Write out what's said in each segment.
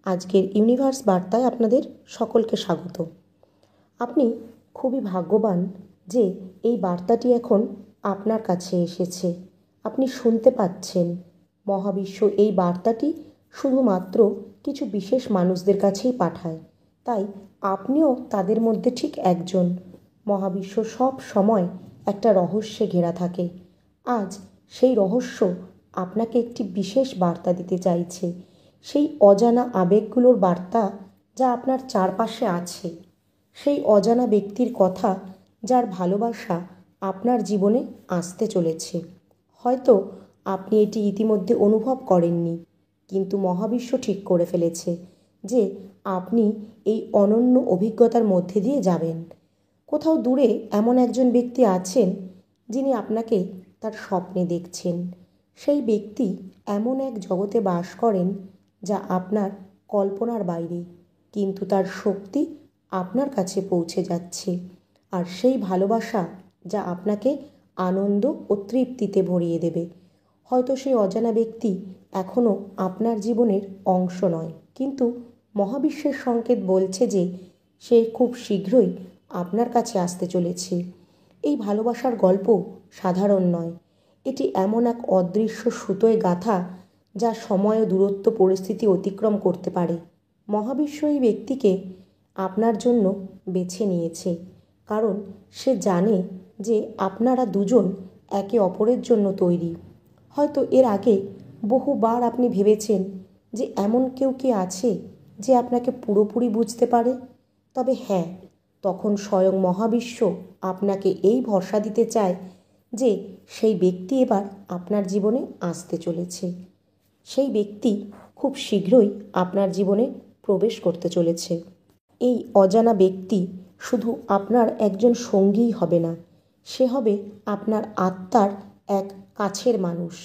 আজকের ইউনিভার্স বার্তায় আপনাদের সকলকে স্বাগত। আপনি খুবই ভাগ্যবান যে এই বার্তাটি এখন আপনার কাছে এসেছে, আপনি শুনতে পাচ্ছেন। মহাবিশ্ব এই বার্তাটি শুধুমাত্র কিছু বিশেষ মানুষদের কাছেই পাঠায়, তাই আপনিও তাদের মধ্যে ঠিক একজন। মহাবিশ্ব সব সময় একটা রহস্যে ঘেরা থাকে। আজ সেই রহস্য আপনাকে একটি বিশেষ বার্তা দিতে চাইছে, সেই অজানা আবেগগুলোর বার্তা যা আপনার চারপাশে আছে, সেই অজানা ব্যক্তির কথা যার ভালোবাসা আপনার জীবনে আসতে চলেছে। হয়তো আপনি এটি ইতিমধ্যে অনুভব করেননি, কিন্তু মহাবিশ্ব ঠিক করে ফেলেছে যে আপনি এই অনন্য অভিজ্ঞতার মধ্যে দিয়ে যাবেন। কোথাও দূরে এমন একজন ব্যক্তি আছেন যিনি আপনাকে তার স্বপ্নে দেখছেন। সেই ব্যক্তি এমন এক জগতে বাস করেন যা আপনার কল্পনার বাইরে, কিন্তু তার শক্তি আপনার কাছে পৌঁছে যাচ্ছে। আর সেই ভালোবাসা যা আপনাকে আনন্দ ও তৃপ্তিতে ভরিয়ে দেবে। হয়তো সেই অজানা ব্যক্তি এখনও আপনার জীবনের অংশ নয়, কিন্তু মহাবিশ্বের সংকেত বলছে যে সে খুব শীঘ্রই আপনার কাছে আসতে চলেছে। এই ভালোবাসার গল্প সাধারণ নয়, এটি এমন এক অদৃশ্য সুতোয় গাঁথা যা সময় ও দূরত্ব পরিস্থিতি অতিক্রম করতে পারে। মহাবিশ্ব এই ব্যক্তিকে আপনার জন্য বেছে নিয়েছে, কারণ সে জানে যে আপনারা দুজন একে অপরের জন্য তৈরি। হয়তো এর আগে বহুবার আপনি ভেবেছেন যে এমন কেউ কি আছে যে আপনাকে পুরোপুরি বুঝতে পারে, তবে হ্যাঁ, তখন স্বয়ং মহাবিশ্ব আপনাকে এই ভরসা দিতে চায় যে সেই ব্যক্তি এবার আপনার জীবনে আসতে চলেছে। সেই ব্যক্তি খুব শীঘ্রই আপনার জীবনে প্রবেশ করতে চলেছে। এই অজানা ব্যক্তি শুধু আপনার একজন সঙ্গীই হবে না, সে হবে আপনার আত্মার এক কাছের মানুষ।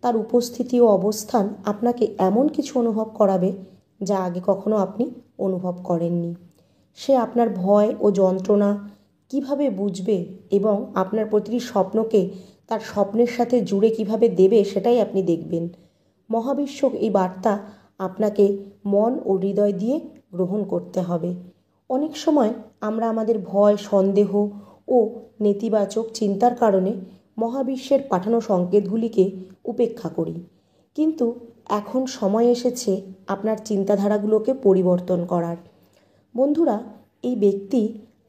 তার উপস্থিতি ও অবস্থান আপনাকে এমন কিছু অনুভব করাবে যা আগে কখনো আপনি অনুভব করেননি। সে আপনার ভয় ও যন্ত্রণা কিভাবে বুঝবে এবং আপনার প্রতিটি স্বপ্নকে তার স্বপ্নের সাথে জুড়ে কিভাবে দেবে সেটাই আপনি দেখবেন। মহাবিশ্ব এই বার্তা আপনাকে মন ও হৃদয় দিয়ে গ্রহণ করতে হবে। অনেক সময় আমরা আমাদের ভয়, সন্দেহ ও নেতিবাচক চিন্তার কারণে মহাবিশ্বের পাঠানো সংকেতগুলিকে উপেক্ষা করি, কিন্তু এখন সময় এসেছে আপনার চিন্তাধারাগুলোকে পরিবর্তন করার। বন্ধুরা, এই ব্যক্তি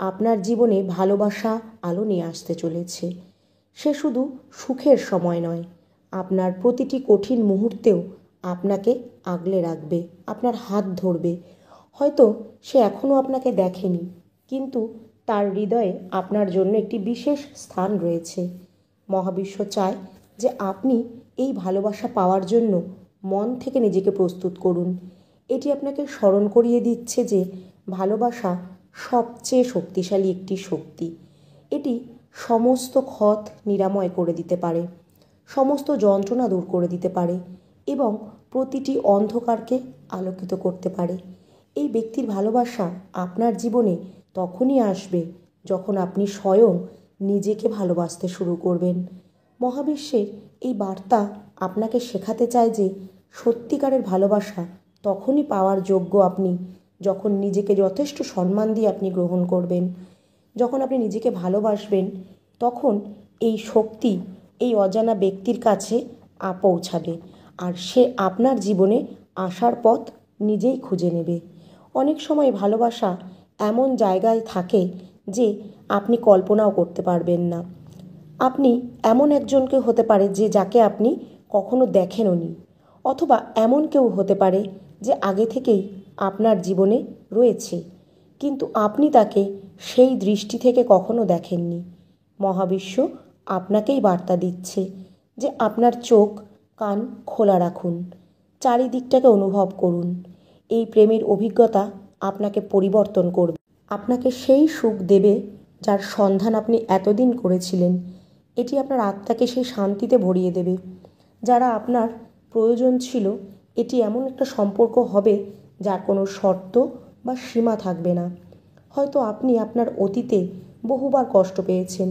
আপনার জীবনে ভালোবাসা আলো নিয়ে আসতে চলেছে। সে শুধু সুখের সময় নয়, আপনার প্রতিটি কঠিন মুহূর্তেও আপনাকে আগলে রাখবে, আপনার হাত ধরবে। হয়তো সে এখনও আপনাকে দেখেনি, কিন্তু তার হৃদয়ে আপনার জন্য একটি বিশেষ স্থান রয়েছে। মহাবিশ্ব চায় যে আপনি এই ভালোবাসা পাওয়ার জন্য মন থেকে নিজেকে প্রস্তুত করুন। এটি আপনাকে স্মরণ করিয়ে দিচ্ছে যে ভালোবাসা সবচেয়ে শক্তিশালী একটি শক্তি। এটি সমস্ত ক্ষত নিরাময় করে দিতে পারে, সমস্ত যন্ত্রণা দূর করে দিতে পারে এবং প্রতিটি অন্ধকারকে আলোকিত করতে পারে। এই ব্যক্তির ভালোবাসা আপনার জীবনে তখনই আসবে যখন আপনি স্বয়ং নিজেকে ভালোবাসতে শুরু করবেন। মহাবিশ্বের এই বার্তা আপনাকে শেখাতে চায় যে সত্যিকারের ভালোবাসা তখনই পাওয়ার যোগ্য আপনি যখন নিজেকে যথেষ্ট সম্মান দিয়ে আপনি গ্রহণ করবেন। যখন আপনি নিজেকে ভালোবাসবেন, তখন এই শক্তি এই অজানা ব্যক্তির কাছে পৌঁছাবে, আর সে আপনার জীবনে আসার পথ নিজেই খুঁজে নেবে। অনেক সময় ভালোবাসা এমন জায়গায় থাকে যে আপনি কল্পনাও করতে পারবেন না। আপনি এমন একজনকে হতে পারে যে যাকে আপনি কখনো দেখেনওনি, অথবা এমন কেউ হতে পারে যে আগে থেকেই আপনার জীবনে রয়েছে, কিন্তু আপনি তাকে সেই দৃষ্টি থেকে কখনো দেখেননি। মহাবিশ্ব আপনাকেই বার্তা দিচ্ছে যে আপনার চোখ কান খোলা রাখুন, চারিদিকটাকে অনুভব করুন। এই প্রেমের অভিজ্ঞতা আপনাকে পরিবর্তন করবে, আপনাকে সেই সুখ দেবে যার সন্ধান আপনি এতদিন করেছিলেন। এটি আপনার আত্মাকে সেই শান্তিতে ভরিয়ে দেবে যারা আপনার প্রয়োজন ছিল। এটি এমন একটা সম্পর্ক হবে যার কোনো শর্ত বা সীমা থাকবে না। হয়তো আপনি আপনার অতীতে বহুবার কষ্ট পেয়েছেন,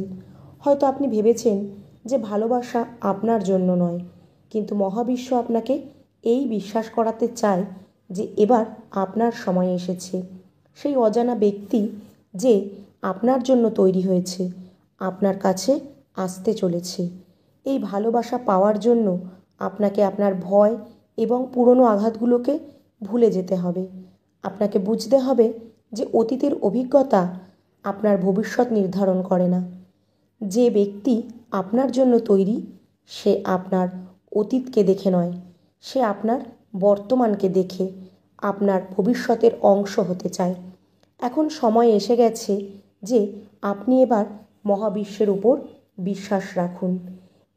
হয়তো আপনি ভেবেছেন যে ভালোবাসা আপনার জন্য নয়, কিন্তু মহাবিশ্ব আপনাকে এই বিশ্বাস করাতে চায় যে এবার আপনার সময় এসেছে। সেই অজানা ব্যক্তি যে আপনার জন্য তৈরি হয়েছে আপনার কাছে আসতে চলেছে। এই ভালোবাসা পাওয়ার জন্য আপনাকে আপনার ভয় এবং পুরনো আঘাতগুলোকে ভুলে যেতে হবে। আপনাকে বুঝতে হবে যে অতীতের অভিজ্ঞতা আপনার ভবিষ্যৎ নির্ধারণ করে না। যে ব্যক্তি আপনার জন্য তৈরি সে আপনার অতীতকে দেখে নয়, সে আপনার বর্তমানকে দেখে আপনার ভবিষ্যতের অংশ হতে চায়। এখন সময় এসে গেছে যে আপনি এবার মহাবিশ্বের উপর বিশ্বাস রাখুন।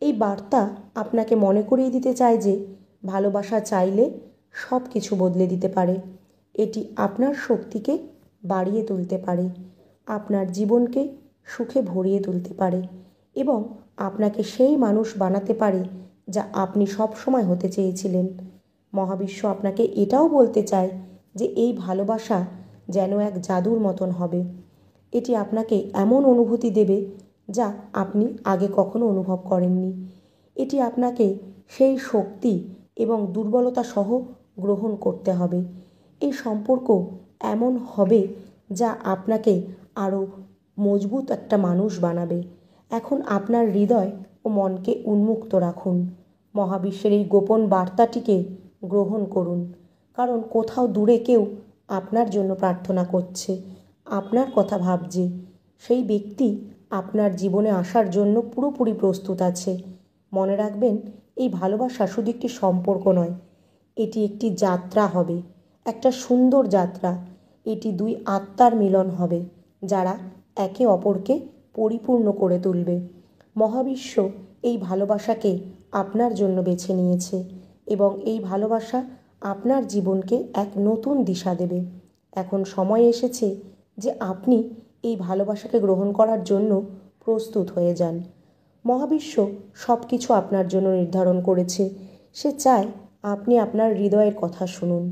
এই বার্তা আপনাকে মনে করিয়ে দিতে চায় যে ভালোবাসা চাইলে সব কিছু বদলে দিতে পারে। এটি আপনার শক্তিকে বাড়িয়ে তুলতে পারে, আপনার জীবনকে সুখে ভরিয়ে তুলতে পারে এবং আপনাকে সেই মানুষ বানাতে পারে যা আপনি সব সময় হতে চেয়েছিলেন। মহাবিশ্ব আপনাকে এটাও বলতে চায় যে এই ভালোবাসা যেন এক জাদুর মতন হবে। এটি আপনাকে এমন অনুভূতি দেবে যা আপনি আগে কখনো অনুভব করেননি। এটি আপনাকে সেই শক্তি এবং দুর্বলতা সহ গ্রহণ করতে হবে। এই সম্পর্ক এমন হবে যা আপনাকে আরও মজবুত একটা মানুষ বানাবে। এখন আপনার হৃদয় ও মনকে উন্মুক্ত রাখুন। মহাবিশ্বের এই গোপন বার্তাটিকে গ্রহণ করুন, কারণ কোথাও দূরে কেউ আপনার জন্য প্রার্থনা করছে, আপনার কথা ভাবছে। সেই ব্যক্তি আপনার জীবনে আসার জন্য পুরোপুরি প্রস্তুত আছে। মনে রাখবেন, এই ভালোবাসা শুধু একটি সম্পর্ক নয়, এটি একটি যাত্রা হবে, একটা সুন্দর যাত্রা। এটি দুই আত্মার মিলন হবে যারা একে অপরকে পরিপূর্ণ করে তুলবে। মহাবিশ্ব এই ভালোবাসাকে আপনার জন্য বেছে নিয়েছে এবং এই ভালোবাসা আপনার জীবনকে এক নতুন দিশা দেবে। এখন সময় এসেছে যে আপনি এই ভালোবাসাকে গ্রহণ করার জন্য প্রস্তুত হয়ে যান। মহাবিশ্ব সব কিছু আপনার জন্য নির্ধারণ করেছে। সে চায় আপনি আপনার হৃদয়ের কথা শুনুন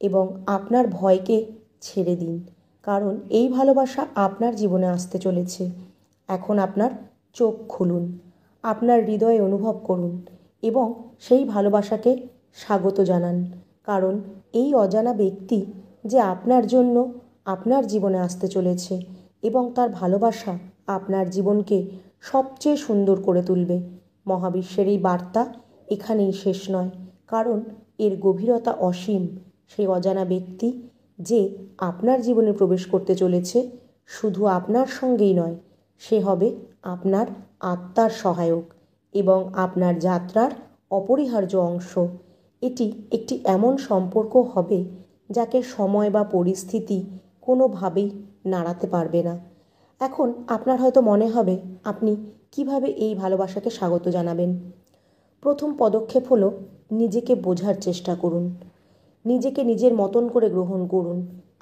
এবং আপনার ভয়কে ছেড়ে দিন, কারণ এই ভালোবাসা আপনার জীবনে আসতে চলেছে। এখন আপনার চোখ খুলুন, আপনার হৃদয়ে অনুভব করুন এবং সেই ভালোবাসাকে স্বাগত জানান, কারণ এই অজানা ব্যক্তি যে আপনার জন্য আপনার জীবনে আসতে চলেছে এবং তার ভালোবাসা আপনার জীবনকে সবচেয়ে সুন্দর করে তুলবে। মহাবিশ্বের এই বার্তা এখানেই শেষ নয়, কারণ এর গভীরতা অসীম। সেই অজানা ব্যক্তি যে আপনার জীবনে প্রবেশ করতে চলেছে শুধু আপনার সঙ্গেই নয়, সে হবে আপনার আত্মার সহায়ক এবং আপনার যাত্রার অপরিহার্য অংশ। এটি একটি এমন সম্পর্ক হবে যাকে সময় বা পরিস্থিতি কোনোভাবেই নাড়াতে পারবে না। এখন আপনার হয়তো মনে হবে আপনি কিভাবে এই ভালোবাসাকে স্বাগত জানাবেন। প্রথম পদক্ষেপ হলো নিজেকে বোঝার চেষ্টা করুন। নিজেকে নিজের মতন করে গ্রহণ করুন।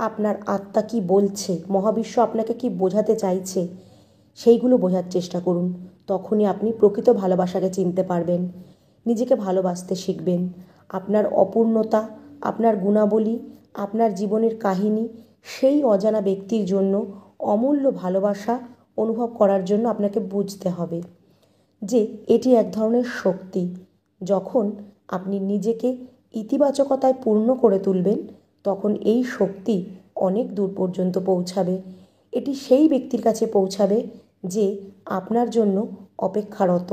আপনার আত্মা কি বলছে, মহাবিশ্ব আপনাকে কি বোঝাতে চাইছে, সেইগুলো বোঝার চেষ্টা করুন। তখনই আপনি প্রকৃত ভালোবাসাকে চিনতে পারবেন। নিজেকে ভালোবাসতে শিখবেন। আপনার অপূর্ণতা, আপনার গুণাবলী, আপনার জীবনের কাহিনী সেই অজানা ব্যক্তির জন্য অমূল্য ভালোবাসা অনুভব করার জন্য আপনাকে বুঝতে হবে যে এটি এক ধরনের শক্তি। যখন আপনি নিজেকে ইতিবাচকতায় পূর্ণ করে তুলবেন, তখন এই শক্তি অনেক দূর পর্যন্ত পৌঁছাবে। এটি সেই ব্যক্তির কাছে পৌঁছাবে যে আপনার জন্য অপেক্ষারত।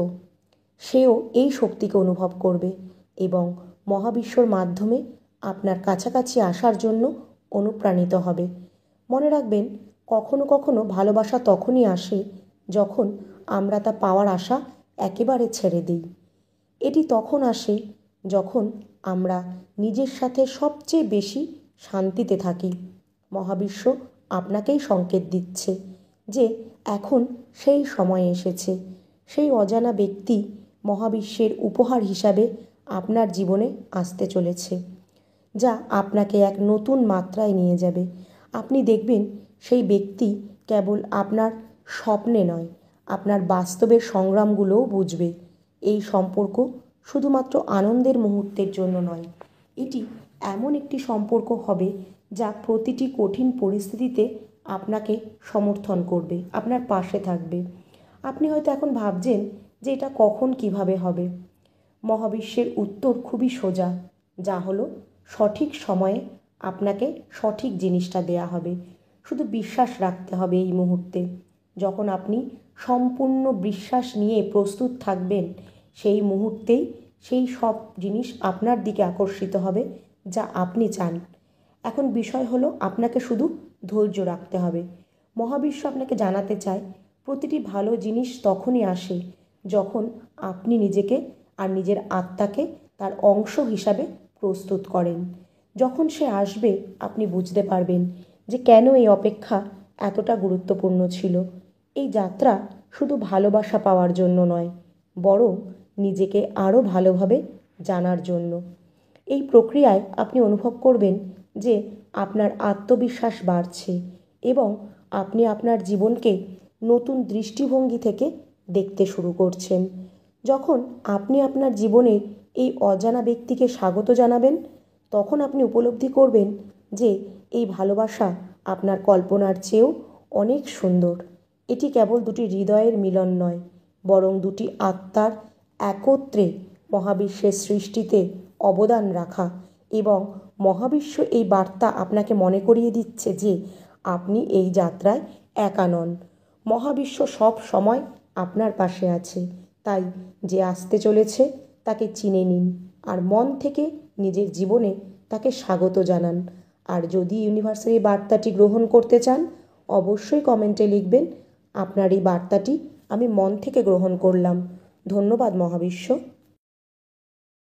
সেও এই শক্তিকে অনুভব করবে এবং মহাবিশ্বর মাধ্যমে আপনার কাছাকাছি আসার জন্য অনুপ্রাণিত হবে। মনে রাখবেন, কখনো কখনো ভালোবাসা তখনই আসে যখন আমরা তা পাওয়ার আশা একেবারে ছেড়ে দিই। এটি তখন আসে যখন আমরা নিজের সাথে সবচেয়ে বেশি শান্তিতে থাকি। মহাবিশ্ব আপনাকেই সংকেত দিচ্ছে যে এখন সেই সময় এসেছে। সেই অজানা ব্যক্তি মহাবিশ্বের উপহার হিসাবে আপনার জীবনে আসতে চলেছে, যা আপনাকে এক নতুন মাত্রায় নিয়ে যাবে। আপনি দেখবেন সেই ব্যক্তি কেবল আপনার স্বপ্নে নয়, আপনার বাস্তবের সংগ্রামগুলোও বুঝবে। এই সম্পর্ক শুধুমাত্র আনন্দের মুহূর্তের জন্য নয়, এটি এমন একটি সম্পর্ক হবে যা প্রতিটি কঠিন পরিস্থিতিতে আপনাকে সমর্থন করবে, আপনার পাশে থাকবে। আপনি হয়তো এখন ভাবছেন যে এটা কখন কিভাবে হবে। মহাবিশ্বের উত্তর খুবই সোজা, যা হলো সঠিক সময়ে আপনাকে সঠিক জিনিসটা দেয়া হবে। শুধু বিশ্বাস রাখতে হবে এই মুহূর্তে। যখন আপনি সম্পূর্ণ বিশ্বাস নিয়ে প্রস্তুত থাকবেন, সেই মুহূর্তেই সেই সব জিনিস আপনার দিকে আকর্ষিত হবে যা আপনি চান। এখন বিষয় হলো আপনাকে শুধু ধৈর্য রাখতে হবে। মহাবিশ্ব আপনাকে জানাতে চায় প্রতিটি ভালো জিনিস তখনই আসে যখন আপনি নিজেকে আর নিজের আত্মাকে তার অংশ হিসাবে প্রস্তুত করেন। যখন সে আসবে আপনি বুঝতে পারবেন যে কেন এই অপেক্ষা এতটা গুরুত্বপূর্ণ ছিল। এই যাত্রা শুধু ভালোবাসা পাওয়ার জন্য নয়, বরং নিজেকে আরও ভালোভাবে জানার জন্য। এই প্রক্রিয়ায় আপনি অনুভব করবেন যে আপনার আত্মবিশ্বাস বাড়ছে এবং আপনি আপনার জীবনকে নতুন দৃষ্টিভঙ্গি থেকে দেখতে শুরু করছেন। যখন আপনি আপনার জীবনে এই অজানা ব্যক্তিকে স্বাগত জানাবেন, তখন আপনি উপলব্ধি করবেন যে এই ভালোবাসা আপনার কল্পনার চেয়েও অনেক সুন্দর। এটি কেবল দুটি হৃদয়ের মিলন নয়, বরং দুটি আত্মার একত্রে মহাবিশ্বের সৃষ্টিতে অবদান রাখা। এবং মহাবিশ্ব এই বার্তা আপনাকে মনে করিয়ে দিচ্ছে যে আপনি এই যাত্রায় একা নন। মহাবিশ্ব সব সময় আপনার পাশে আছে। তাই যে আসতে চলেছে তাকে চিনে নিন আর মন থেকে নিজের জীবনে তাকে স্বাগত জানান। আর যদি ইউনিভার্সের এই বার্তাটি গ্রহণ করতে চান, অবশ্যই কমেন্টে লিখবেন, আপনার এই বার্তাটি আমি মন থেকে গ্রহণ করলাম। ধন্যবাদ মহাবিশ্ব।